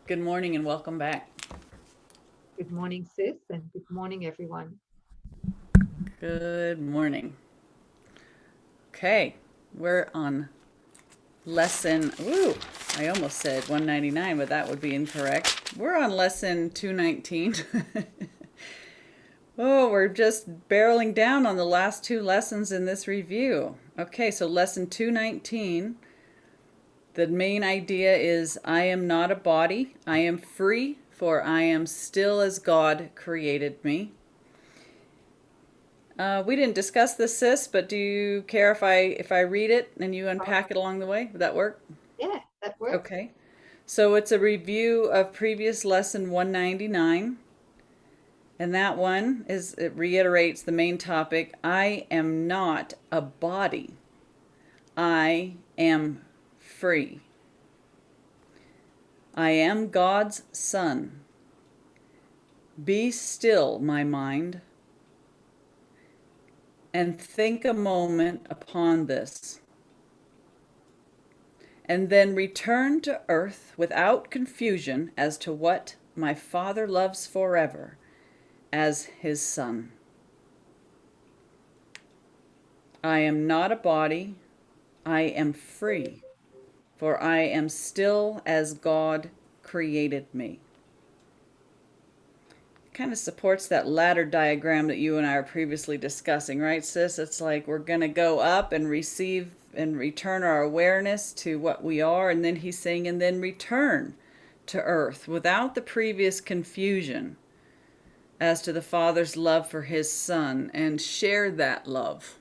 Good morning and welcome back. Good morning, sis, and good morning, everyone. Good morning. Okay, we're on lesson, I almost said 199, but that would be incorrect. We're on lesson 219. Oh, we're just barreling down on the last two lessons in this review. Okay, so lesson 219, the main idea is I am not a body, I am free, for I am still as God created me. We didn't discuss this, sis, but do you care if I read it and you unpack it along the way? Would that work? Yeah, that works. Okay. So it's a review of previous lesson 199. And that one it reiterates the main topic. I am not a body. I am free. I am God's son. Be still, my mind, and think a moment upon this, and then return to earth without confusion as to what my Father loves forever as his Son. I am not a body, I am free, for I am still as God created me. Kind of supports that ladder diagram that you and I are previously discussing, right, sis? It's like we're going to go up and receive and return our awareness to what we are, and then he's saying, and then return to earth without the previous confusion as to the Father's love for his Son, and share that love.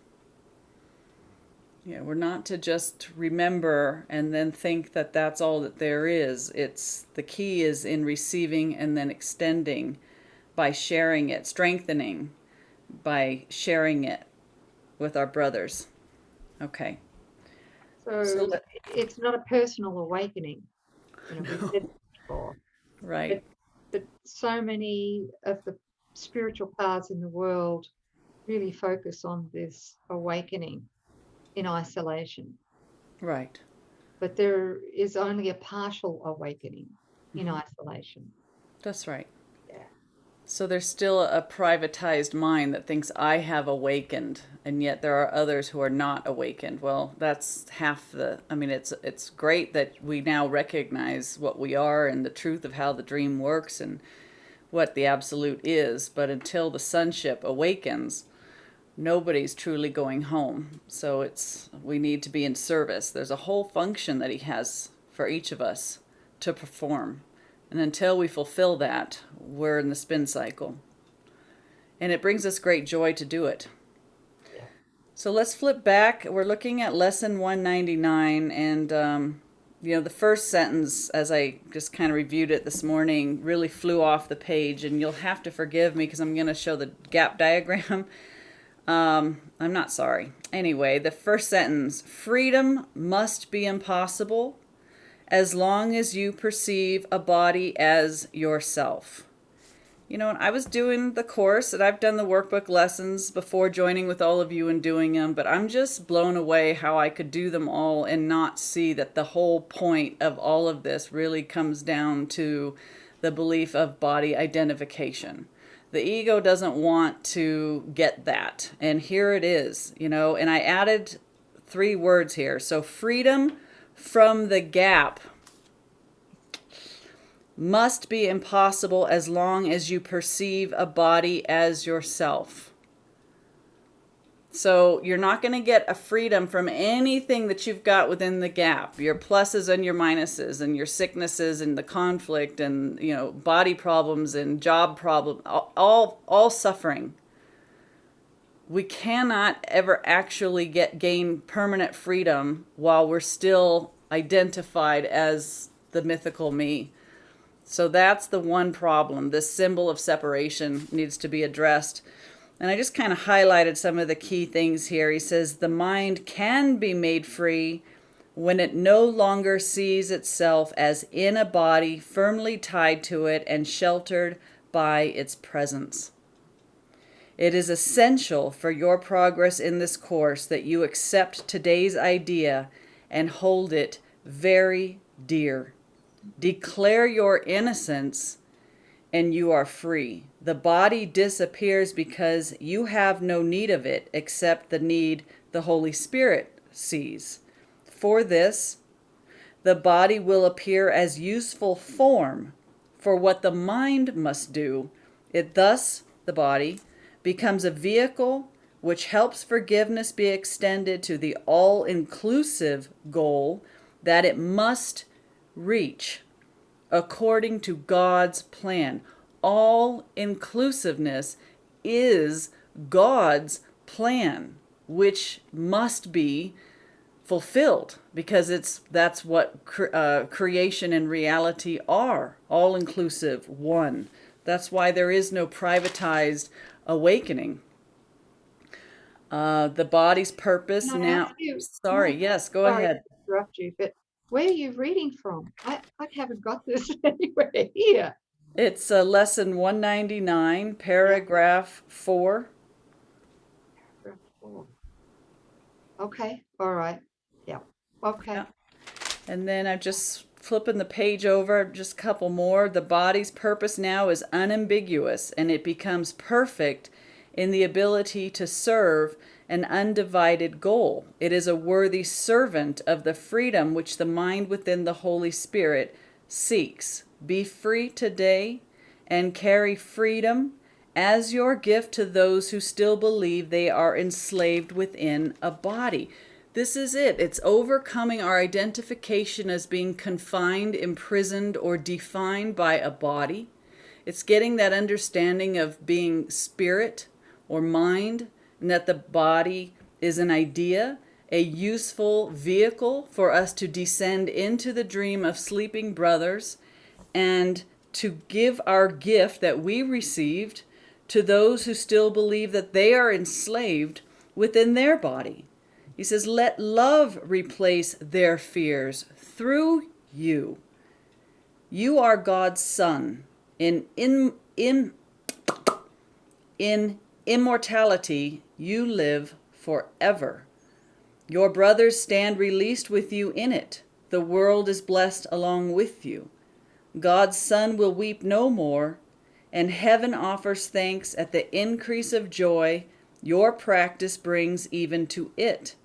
Yeah, we're not to just remember and then think that that's all that there is. It's the key is in receiving and then extending by sharing it, strengthening by sharing it with our brothers. Okay. So it's not a personal awakening, we said this before, Right. but so many of the spiritual paths in the world really focus on this awakening in isolation. Right. But there is only a partial awakening in Mm-hmm. isolation. That's right. Yeah. So there's still a privatized mind that thinks I have awakened, and yet there are others who are not awakened. Well, that's half the. I mean, it's great that we now recognize what we are and the truth of how the dream works and what the absolute is. But until the sonship awakens, nobody's truly going home. So we need to be in service. There's a whole function that he has for each of us to perform. And until we fulfill that, we're in the spin cycle. And it brings us great joy to do it. Yeah. So let's flip back. We're looking at lesson 199. And, the first sentence, as I just kind of reviewed it this morning, really flew off the page. And you'll have to forgive me because I'm going to show the gap diagram. I'm not sorry. Anyway, the first sentence, freedom must be impossible as long as you perceive a body as yourself. And I was doing the course and I've done the workbook lessons before joining with all of you and doing them, but I'm just blown away how I could do them all and not see that the whole point of all of this really comes down to the belief of body identification. The ego doesn't want to get that. And here it is, and I added 3 words here. So freedom from the gap must be impossible as long as you perceive a body as yourself. So you're not going to get a freedom from anything that you've got within the gap, your pluses and your minuses and your sicknesses and the conflict and, body problems and job problems, all suffering. We cannot ever actually gain permanent freedom while we're still identified as the mythical me. So that's the one problem. This symbol of separation needs to be addressed. And I just kind of highlighted some of the key things here. He says the mind can be made free when it no longer sees itself as in a body firmly tied to it and sheltered by its presence. It is essential for your progress in this course that you accept today's idea and hold it very dear. Declare your innocence and you are free. The body disappears because you have no need of it except the need the Holy Spirit sees. For this, the body will appear as useful form for what the mind must do. It thus, the body, becomes a vehicle which helps forgiveness be extended to the all-inclusive goal that it must reach according to God's plan. All inclusiveness is God's plan, which must be fulfilled because that's what creation and reality are, all inclusive, one. That's why there is no privatized awakening. The body's purpose Can I now. ask you? Sorry, yes, go Sorry to ahead. interrupt you, but where are you reading from? I haven't got this anywhere here. It's lesson 199, Yeah, paragraph 4. paragraph 4. Okay, all right. Yeah. Okay. Yeah. And then I'm just flipping the page over, just a couple more. The body's purpose now is unambiguous, and it becomes perfect in the ability to serve an undivided goal. It is a worthy servant of the freedom which the mind within the Holy Spirit seeks. Be free today and carry freedom as your gift to those who still believe they are enslaved within a body. This is it. It's overcoming our identification as being confined, imprisoned, or defined by a body. It's getting that understanding of being spirit or mind, and that the body is an idea, a useful vehicle for us to descend into the dream of sleeping brothers and to give our gift that we received to those who still believe that they are enslaved within their body. He says, let love replace their fears through you. You are God's son. In immortality, you live forever. Your brothers stand released with you in it. The world is blessed along with you. God's Son will weep no more, and heaven offers thanks at the increase of joy your practice brings even to it.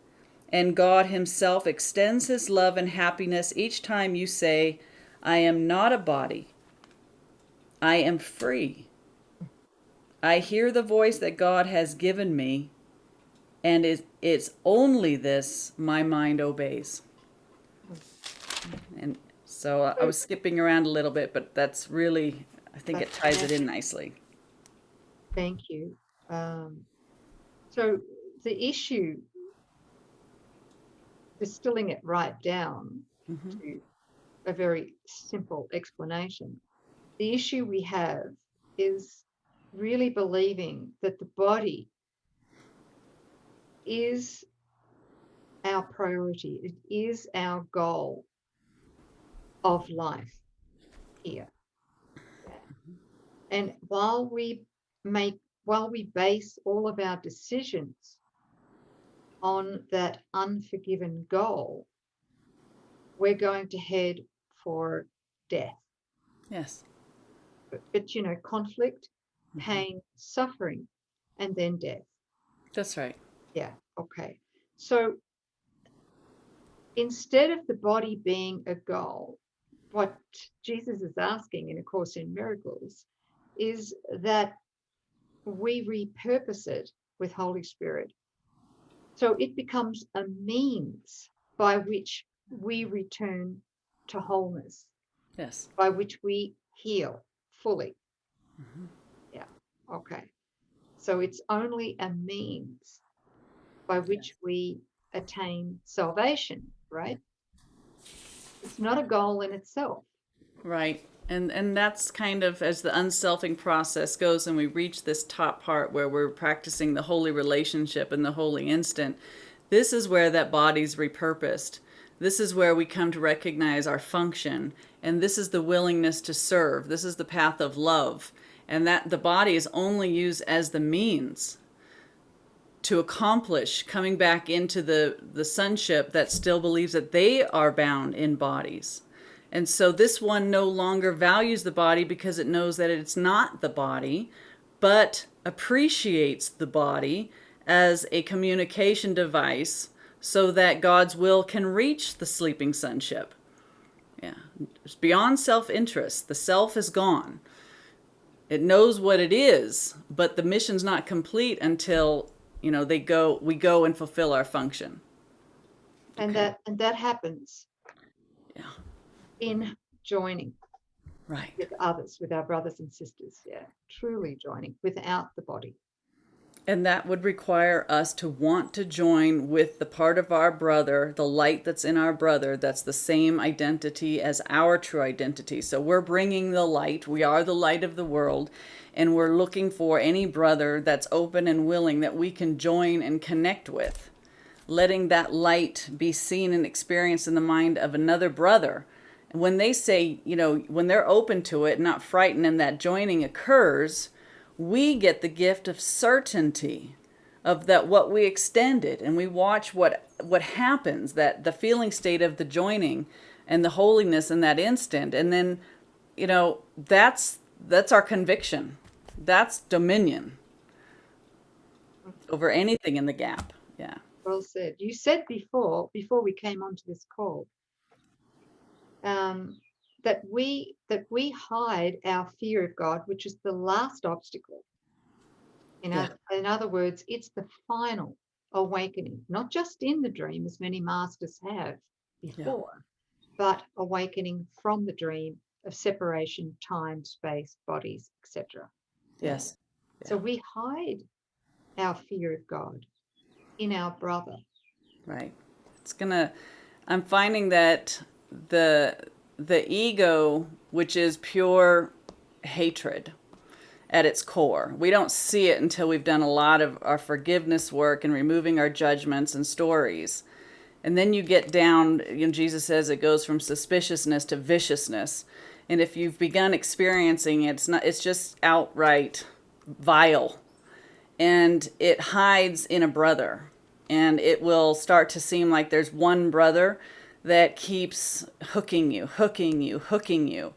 And God himself extends his love and happiness each time you say, I am not a body. I am free. I hear the voice that God has given me, and it's only this my mind obeys. And so I was skipping around a little bit, but that's really, I think it ties it in nicely. Thank you. So the issue, distilling it right down to a very simple explanation, the issue we have is really believing that the body is our priority. It is our goal of life here. And while we base all of our decisions on that unforgiven goal, we're going to head for death. Yes. But you know, conflict, pain, suffering, and then death. That's right. Yeah, okay. So instead of the body being a goal, what Jesus is asking in A Course in Miracles is that we repurpose it with Holy Spirit. So it becomes a means by which we return to wholeness, Yes. by which we heal fully. Yeah, okay. So it's only a means by which we attain salvation, right? It's not a goal in itself. Right. And that's kind of as the unselfing process goes and we reach this top part where we're practicing the holy relationship and the holy instant. This is where that body's repurposed. This is where we come to recognize our function. And this is the willingness to serve. This is the path of love. And that the body is only used as the means to accomplish coming back into the sonship that still believes that they are bound in bodies. And so this one no longer values the body because it knows that it's not the body, but appreciates the body as a communication device so that God's will can reach the sleeping sonship. Yeah, it's beyond self-interest. The self is gone. It knows what it is, but the mission's not complete until, we go and fulfill our function. And Okay. that happens Yeah. in joining Right. with others, with our brothers and sisters. Yeah, truly joining without the body. And that would require us to want to join with the part of our brother, the light that's in our brother, that's the same identity as our true identity. So we're bringing the light. We are the light of the world. And we're looking for any brother that's open and willing that we can join and connect with. Letting that light be seen and experienced in the mind of another brother. And when they say, when they're open to it, not frightened, and that joining occurs, we get the gift of certainty of that what we extended, and we watch what happens, that the feeling state of the joining and the holiness in that instant. And then that's our conviction. That's dominion over anything in the gap. Yeah. Well said. You said before we came onto this call, that we hide our fear of God, which is the last obstacle. In other words, it's the final awakening, not just in the dream, as many masters have before, but awakening from the dream of separation, time, space, bodies, etc. Yes. Yeah. So we hide our fear of God in our brother. Right. I'm finding that the ego, which is pure hatred at its core, we don't see it until we've done a lot of our forgiveness work and removing our judgments and stories. And then you get down, Jesus says it goes from suspiciousness to viciousness. And if you've begun experiencing it, it's just outright vile. And it hides in a brother. And it will start to seem like there's one brother that keeps hooking you.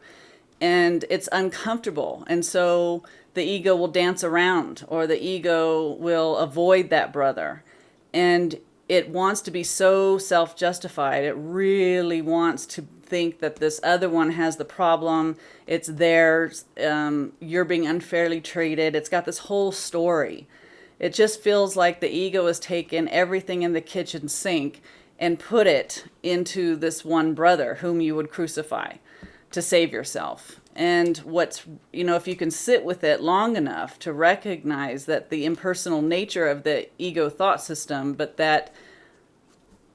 And it's uncomfortable. And so the ego will dance around, or the ego will avoid that brother. And it wants to be so self-justified. It really wants to think that this other one has the problem. It's theirs. You're being unfairly treated. It's got this whole story. It just feels like the ego has taken everything in the kitchen sink and put it into this one brother whom you would crucify to save yourself. And if you can sit with it long enough to recognize that the impersonal nature of the ego thought system, but that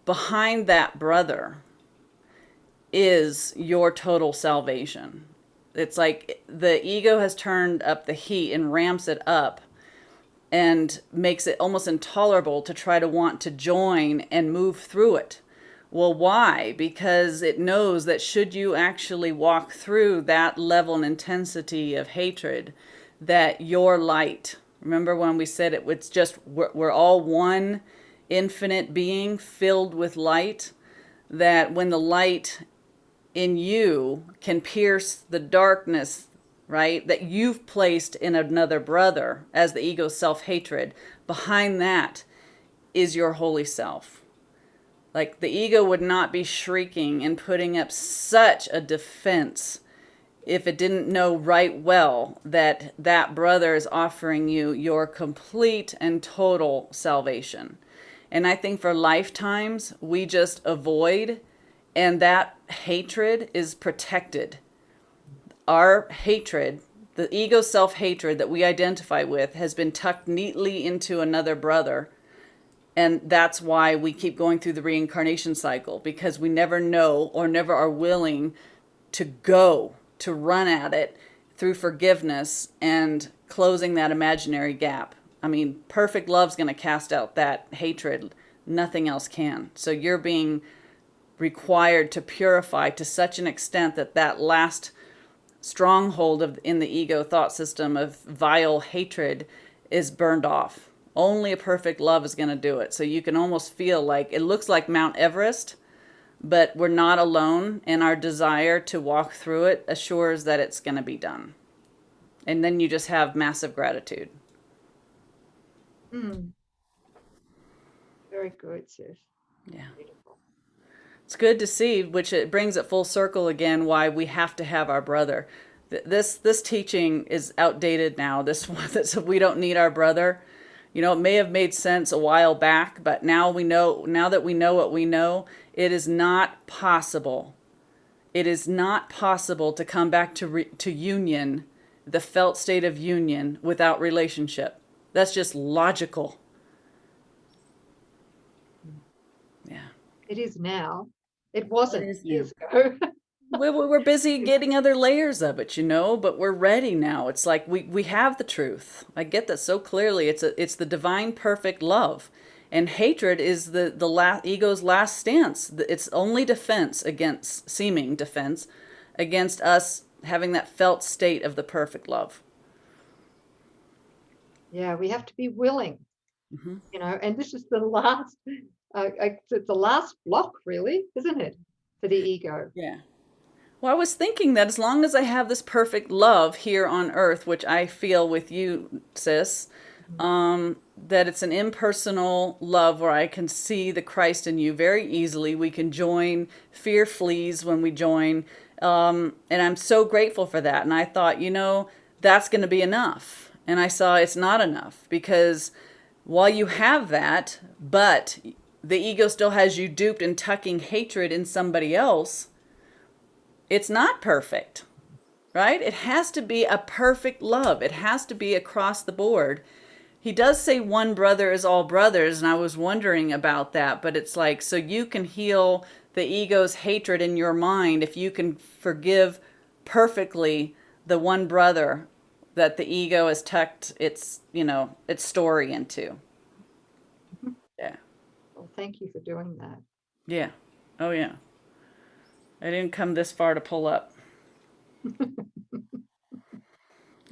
behind that brother is your total salvation. It's like the ego has turned up the heat and ramps it up and makes it almost intolerable to try to want to join and move through it. Well, why? Because it knows that should you actually walk through that level and intensity of hatred, that your light, remember when we said it's just, we're all one infinite being filled with light, that when the light in you can pierce the darkness, right, that you've placed in another brother as the ego's self-hatred, behind that is your holy self. Like the ego would not be shrieking and putting up such a defense if it didn't know right well that that brother is offering you your complete and total salvation. And I think for lifetimes, we just avoid, and that hatred is protected. Our hatred, the ego self-hatred that we identify with, has been tucked neatly into another brother. And that's why we keep going through the reincarnation cycle, because we never know or never are willing to run at it through forgiveness and closing that imaginary gap. I mean, perfect love's going to cast out that hatred. Nothing else can. So you're being required to purify to such an extent that that last stronghold in the ego thought system of vile hatred is burned off. Only a perfect love is going to do it. So you can almost feel like it looks like Mount Everest, but we're not alone, and our desire to walk through it assures that it's going to be done. And then you just have massive gratitude. Mm, very good, sis. Yeah. Beautiful. It's good to see, which it brings it full circle again, why we have to have our brother. This teaching is outdated now. This one that we don't need our brother. You know, it may have made sense a while back, but now we know, now that we know what we know, it is not possible. It is not possible to come back to union, the felt state of union, without relationship. That's just logical. Yeah. It is now. It It wasn't is now. years ago. We're busy getting other layers of it, you know, but we're ready now. It's like we have the truth. I get that so clearly. It's the divine perfect love. And hatred is the ego's last stance. It's only defense against, seeming defense, against us having that felt state of the perfect love. Yeah, we have to be willing, Hmm. and this is the last, it's the last block, really, isn't it, for the ego? Yeah. Well, I was thinking that as long as I have this perfect love here on earth, which I feel with you, sis, Mhm. that it's an impersonal love where I can see the Christ in you very easily. We can join. Fear flees when we join. And I'm so grateful for that. And I thought, that's going to be enough. And I saw it's not enough, because while you have that, but the ego still has you duped and tucking hatred in somebody else, it's not perfect, right? It has to be a perfect love. It has to be across the board. He does say one brother is all brothers, and I was wondering about that, but it's like, so you can heal the ego's hatred in your mind if you can forgive perfectly the one brother that the ego has tucked its story into. Yeah. Well, thank you for doing that. Yeah. Oh yeah. I didn't come this far to pull up.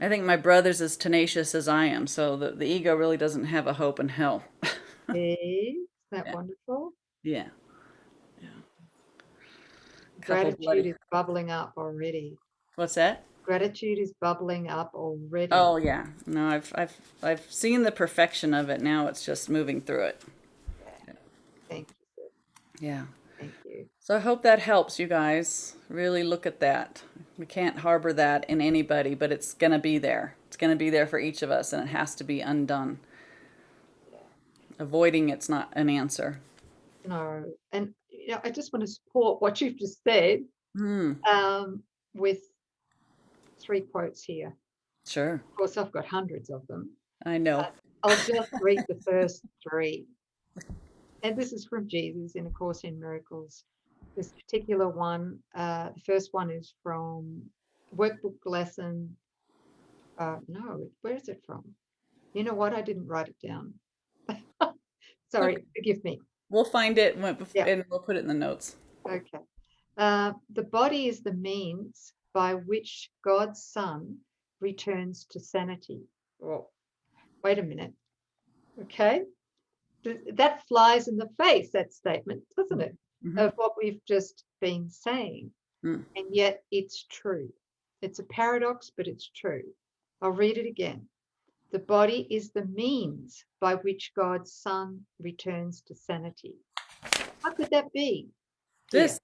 I think my brother's as tenacious as I am, so the ego really doesn't have a hope in hell. Is that Yeah. wonderful? Yeah. Yeah. Couple Gratitude bloody. is bubbling up already. What's that? Gratitude is bubbling up already. Oh yeah. No, I've seen the perfection of it. Now it's just moving through it. Yeah, thank you, sis. Yeah. Thank you. So I hope that helps you guys. Really look at that. We can't harbor that in anybody, but it's going to be there. It's going to be there for each of us, and it has to be undone. Yeah. Avoiding it's not an answer. No, and I just want to support what you've just said, Hmm. with 3 quotes here. Sure. Of course, I've got hundreds of them, I know. but I'll just read the first 3. And this is from Jesus in A Course in Miracles. This particular one, the first one is from Workbook Lesson. No, where is it from? You know what? I didn't write it down. Sorry, Okay. forgive me. We'll find it Yeah. and we'll put it in the notes. Okay. The body is the means by which God's Son returns to sanity. Well, wait a minute. Okay. That flies in the face, that statement, doesn't it, Mm-hmm. of what we've just been saying. Mm. And yet it's true. It's a paradox, but it's true. I'll read it again. The body is the means by which God's Son returns to sanity. How could that be, dear? This,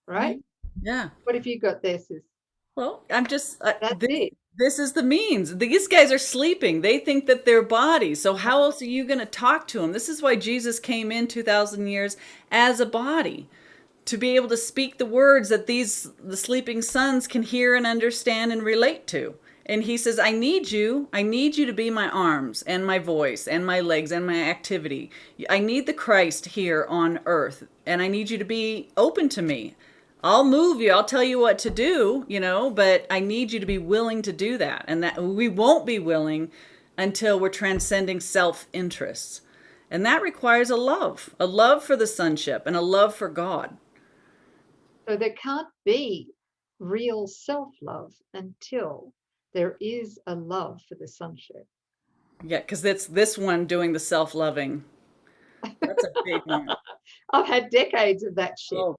Right? yeah. What have you got there, sis? Well, I'm just That's this. it. This is the means. These guys are sleeping. They think that they're bodies. So how else are you going to talk to them? This is why Jesus came in 2,000 years as a body, to be able to speak the words that the sleeping sons can hear and understand and relate to. And he says, I need you to be my arms and my voice and my legs and my activity. I need the Christ here on earth, and I need you to be open to me. I'll move you, I'll tell you what to do, but I need you to be willing to do that. And that we won't be willing until we're transcending self-interests. And that requires a love for the sonship and a love for God. So there can't be real self-love until there is a love for the sonship. Yeah, because it's this one doing the self-loving. That's a big one. I've had decades of that shit. Oh,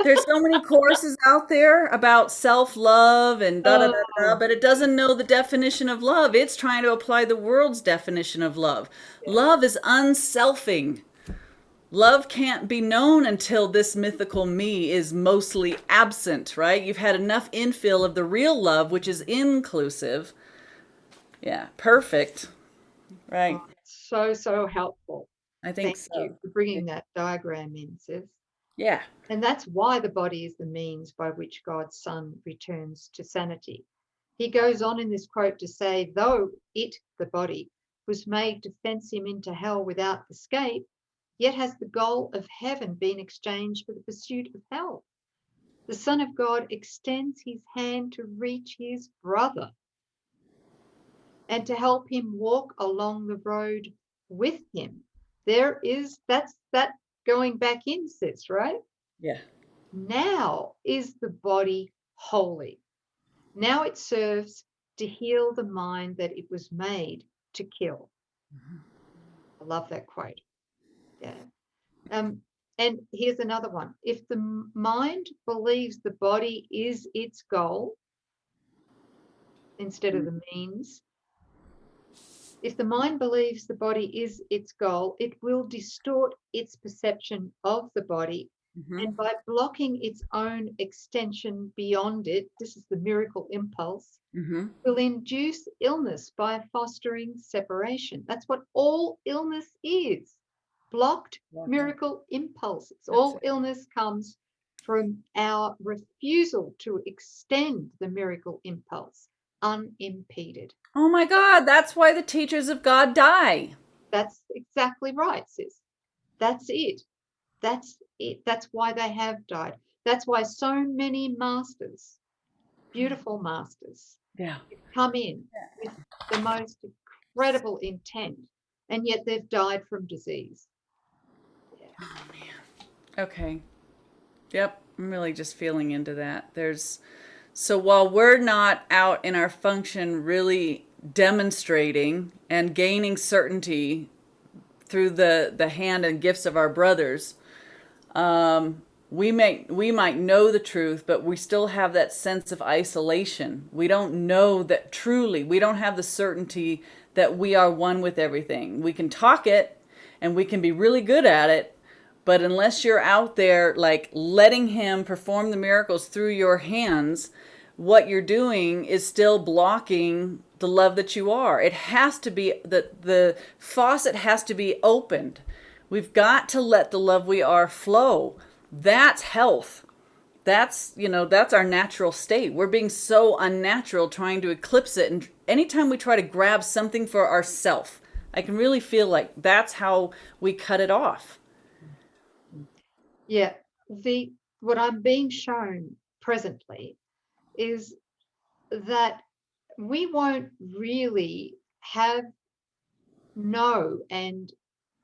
There's so many courses out there about self-love and da da da da, Oh, but it doesn't know the definition of love. It's trying to apply the world's definition of love. yeah. Love is unselfing. Love can't be known until this mythical me is mostly absent, right? You've had enough infill of the real love, which is inclusive. Yeah, perfect. Oh, Right. so, so helpful. I think Thank you so. for bringing that diagram in, sis. Yeah. And that's why the body is the means by which God's Son returns to sanity. He goes on in this quote to say, though it, the body, was made to fence him into hell without escape, yet has the goal of heaven been exchanged for the pursuit of hell. The Son of God extends his hand to reach his brother and to help him walk along the road with him. That's that going back in, sis, right? Yeah. Now is the body holy. Now it serves to heal the mind that it was made to kill. I love that quote. Yeah. And here's another one. If the mind believes the body is its goal instead of the means, if the mind believes the body is its goal, it will distort its perception of the body. Mm-hmm. And by blocking its own extension beyond it, this is the miracle impulse, Mm-hmm. will induce illness by fostering separation. That's what all illness is. Blocked Walking. miracle impulses. That's All it. illness comes from our refusal to extend the miracle impulse unimpeded. Oh my God, that's why the teachers of God die. That's exactly right, sis. That's it. That's it. That's why they have died. That's why so many masters, beautiful masters, Yeah. come in with the most incredible intent, and yet they've died from disease. Yeah. Oh man. Okay. Yep. I'm really just feeling into that. So while we're not out in our function really demonstrating and gaining certainty through the hand and gifts of our brothers, we might know the truth, but we still have that sense of isolation. We don't know that truly. We don't have the certainty that we are one with everything. We can talk it and we can be really good at it, but unless you're out there like letting him perform the miracles through your hands, what you're doing is still blocking the love that you are. It has to be the faucet has to be opened. We've got to let the love we are flow. That's health. That's our natural state. We're being so unnatural trying to eclipse it. And anytime we try to grab something for ourself, I can really feel like that's how we cut it off. Yeah. What I'm being shown presently is that we won't really have know and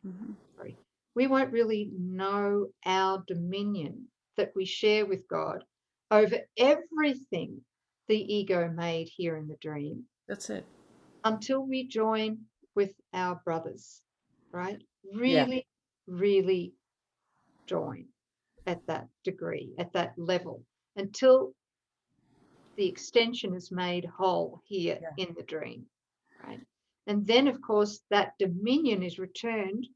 Mhm. sorry, we won't really know our dominion that we share with God over everything the ego made here in the dream That's it. until we join with our brothers, right? Yeah. Really, really join at that degree, at that level, until the extension is made whole here Yeah. in the dream, right? And then, of course, that dominion is returned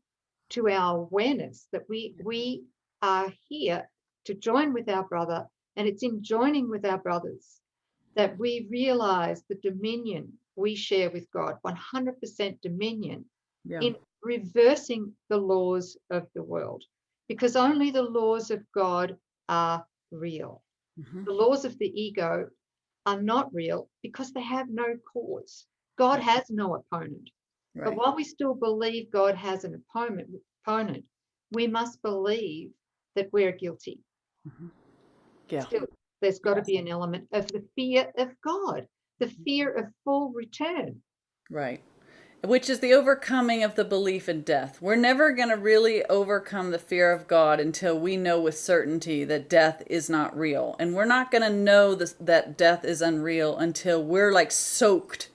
to our awareness that we are here to join with our brother, and it's in joining with our brothers that we realize the dominion we share with God, 100% dominion Yeah. in reversing the laws of the world, because only the laws of God are real. Hmm. The laws of the ego are not real because they have no cause. God has no opponent. But Right. while we still believe God has an opponent, we must believe that we're guilty. Hmm. Yeah. Still, there's got to Yes. be an element of the fear of God, the fear of full return. Right. Which is the overcoming of the belief in death. We're never going to really overcome the fear of God until we know with certainty that death is not real. And we're not going to know that death is unreal until we're like soaked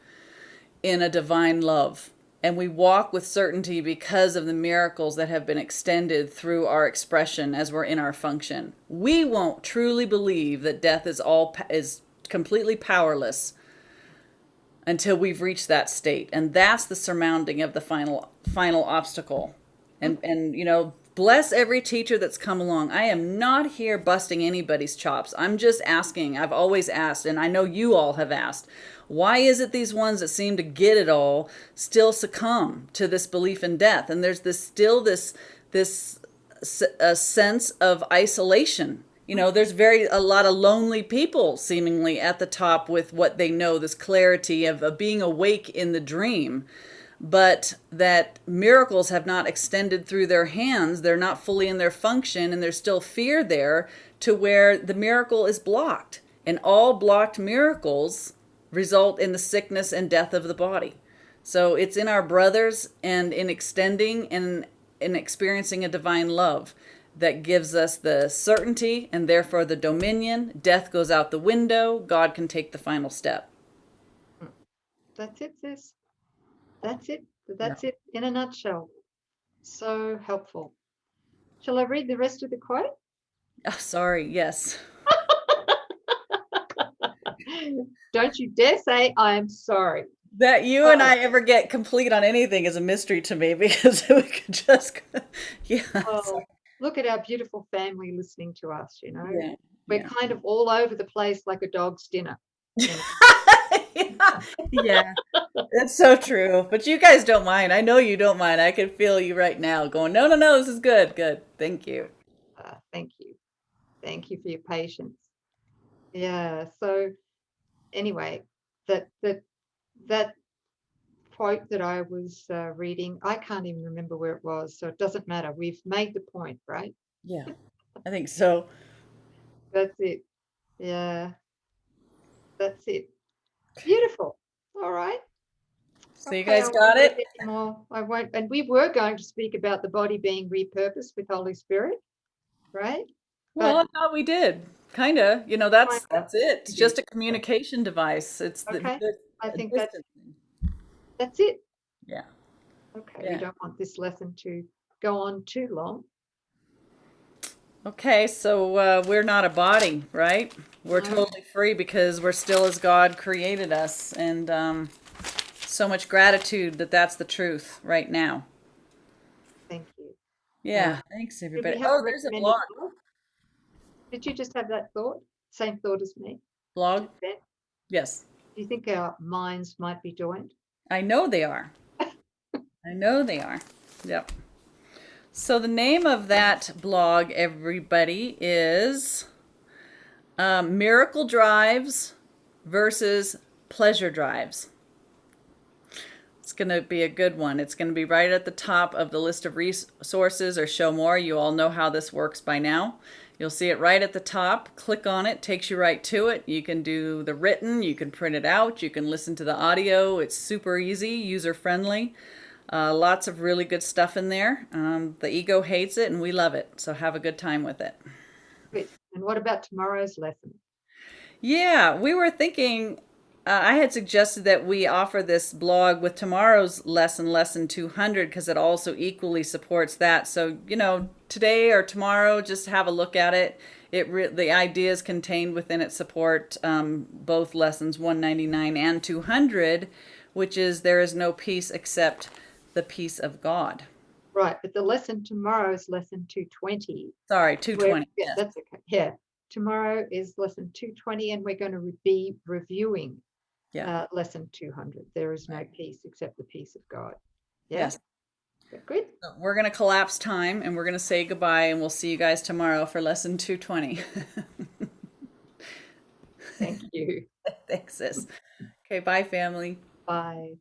in a divine love and we walk with certainty because of the miracles that have been extended through our expression as we're in our function. We won't truly believe that death is completely powerless until we've reached that state, and that's the surmounting of the final obstacle. And bless every teacher that's come along. I am not here busting anybody's chops. I'm just asking. I've always asked, and I know you all have asked, why is it these ones that seem to get it all still succumb to this belief in death? And there's this a sense of isolation. There's a lot of lonely people seemingly at the top with what they know, this clarity of being awake in the dream, but that miracles have not extended through their hands. They're not fully in their function, and there's still fear there to where the miracle is blocked. And all blocked miracles result in the sickness and death of the body. So it's in our brothers and in extending and in experiencing a divine love that gives us the certainty and therefore the dominion. Death goes out the window. God can take the final step. That's it, sis. That's it. That's it in a nutshell. So helpful. Shall I read the rest of the quote? Oh, sorry. Yes. Don't you dare say I'm sorry. That you and I ever get complete on anything is a mystery to me, because we could just, look at our beautiful family listening to us, Yeah, We're kind of all over the place like a dog's dinner. Yeah, that's so true. But you guys don't mind. I know you don't mind. I can feel you right now going, no, this is good. Good. Thank you. Thank you. Thank you for your patience. Yeah. So anyway, that quote that I was reading, I can't even remember where it was, so it doesn't matter. We've made the point, right? Yeah, I think so. That's it. Yeah. That's it. Beautiful. All right. So you guys got it? I won't. And we were going to speak about the body being repurposed with Holy Spirit, right? Well, I thought we did. Kind of. That's it. It's just a Okay. communication device. It's Okay. I think distancing. that's it. Yeah. Okay. Yeah. We don't want this lesson to go on too long. Okay, so we're not a body, right? We're No. totally free because we're still as God created us, and so much gratitude that that's the truth right now. Thank you. Yeah, thanks Did we everybody. have Oh, there's a recommended blog. blog? Did you just have that thought? Same thought as me. Blog? Just then? Yes. Do you think our minds might be joined? I know they are. I know they are. Yep. So the name of that blog, everybody, is Miracle Drives versus Pleasure Drives. It's going to be a good one. It's going to be right at the top of the list of resources or show more. You all know how this works by now. You'll see it right at the top. Click on it, takes you right to it. You can do the written, you can print it out, you can listen to the audio. It's super easy, user-friendly. Lots of really good stuff in there. The ego hates it and we love it. So have a good time with it. Good. And what about tomorrow's lesson? Yeah, we were thinking, I had suggested that we offer this blog with tomorrow's lesson, lesson 200, because it also equally supports that. So, today or tomorrow, just have a look at it. The ideas contained within it support both lessons 199 and 200, which is there is no peace except the peace of God. Right, but the lesson tomorrow is lesson 220. Sorry, 220. Yeah, Yes. that's okay. Yeah, tomorrow is lesson 220, and we're going to be reviewing lesson 200. There is no peace except the peace of God. Yeah? Yes. Good. So we're going to collapse time and we're going to say goodbye, and we'll see you guys tomorrow for lesson 220. Thank you. Thanks, sis. Okay, bye, family. Bye.